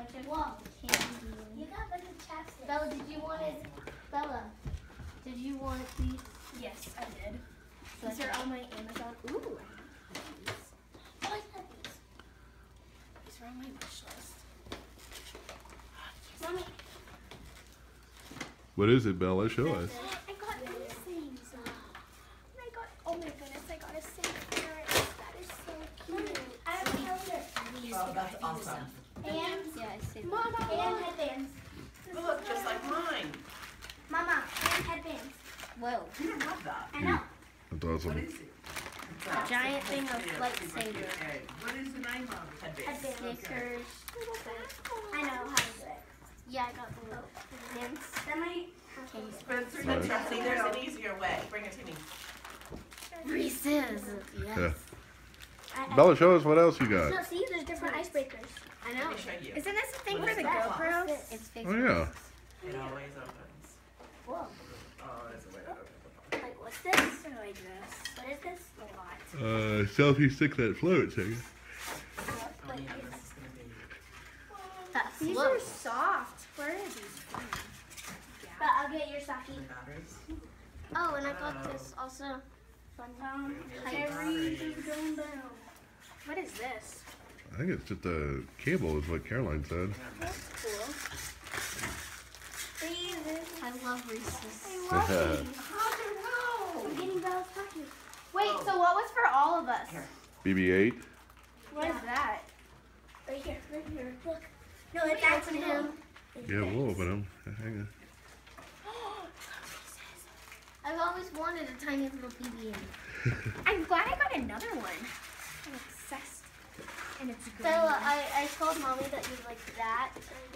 bunch of candy. You got a bunch of chapsticks. Bella, did you want these? Yes, I did. So These are on my Amazon. Ooh. Oh, I got these. These are on my wish list. Mommy, What is it, Bella? Show us. I got these things. I got, oh my goodness, I got a safe ferret. That is so cute. I have a calendar. Oh, that's awesome. And Yeah, I see. Mama, and headbands. They look just like mine. Mama, and headbands. Whoa. You don't have that. I know. That's What awesome. is it? A giant thing of lightsaber. What is the name of it? Headband. Headbands. Snickers. I know how to do it. Yeah, I got the little hints. That might Spencer, Nice. Trusty, there's an easier way. Bring it to me. Reese's. Yeah. Yes. Bella, show us what else you got. No, see, there's different icebreakers. I Let know. me show you. Isn't this a thing What for is the that? GoPro? It's fake. Oh yeah. It always opens. Whoa. Oh, there's a way to open it. Like, what's this? I like this. What is this? A lot. Selfie stick that floats. Oh, yeah, this is gonna be. That These float. are soft. Where are these from? But I'll get your sake. The batteries. Oh, and I got this also. Everything's going down. What is this? I think it's just a cable, is what Caroline said. That's cool. I love Reese's. I love Yeah. these. I'm getting Bella's pocket. Wait, so what was for all of us? Here. BB-8. What is that? Right here, right here. Look. No, it's actually him. Yeah, we'll open them. Hang on. I've always wanted a tiny little BB-8. I'm glad I got another one. I'm obsessed. And it's green. Bella, I told mommy that you like that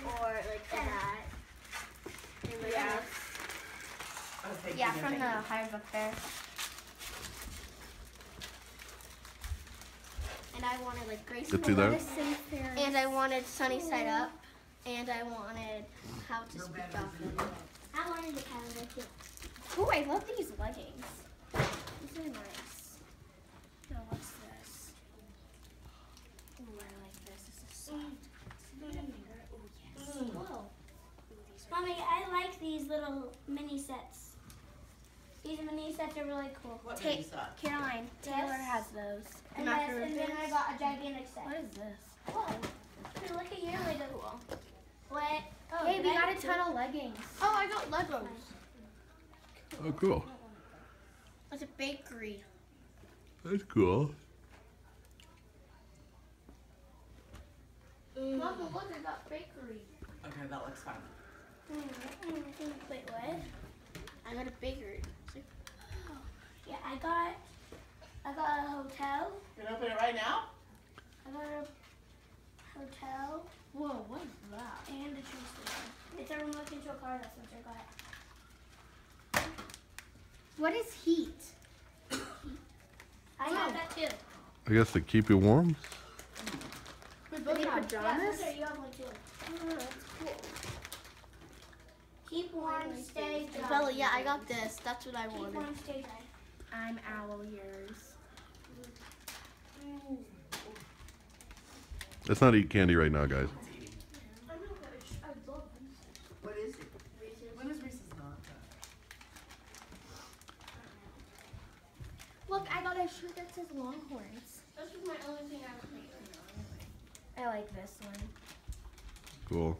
or like that. And like Yeah. this. I was thinking Yeah, of from it. the Higher Book Fair. And I wanted like Grace Get through that? and I wanted Sunny Side Up, and I wanted How to Speak Dolphin. I wanted the calendar too. Oh, I love these leggings. These are nice. No, what's this? Oh, I like this. This is soft. Oh, yes. Whoa. Ooh, these are Mommy, I like these little mini sets. These mini sets are really cool. What Ta- mini set? Caroline, Taylor has those. And then I got a gigantic set. What is this? Whoa. Hey, look at your Lego. Cool. What? Oh, Hey, did we I got a get ton of leggings. Oh, I got Legos. Oh, cool. It's a bakery. That's cool. Mama, look, I got bakery. Okay, that looks fun. Wait, what? I got a bakery. Yeah, I got a hotel. You gonna open it right now? I got a hotel Whoa, what is that? and a train station. It's a remote control car. That's what I got. What is heat? I have that too. I guess to keep you warm. We both Any have. Yeah, pajamas? Spencer, you have one too. Oh, that's cool. Keep warm, stay dry. Bella, yeah, I got this. That's what I Keep wanted. warm, stay dry. I'm owl ears. Let's not eat candy right now, guys. I know, but I love them. What is it? When is Reese's not? Look, I got a shirt that says Longhorns. This is my only thing I was thinking. I like this one. Cool.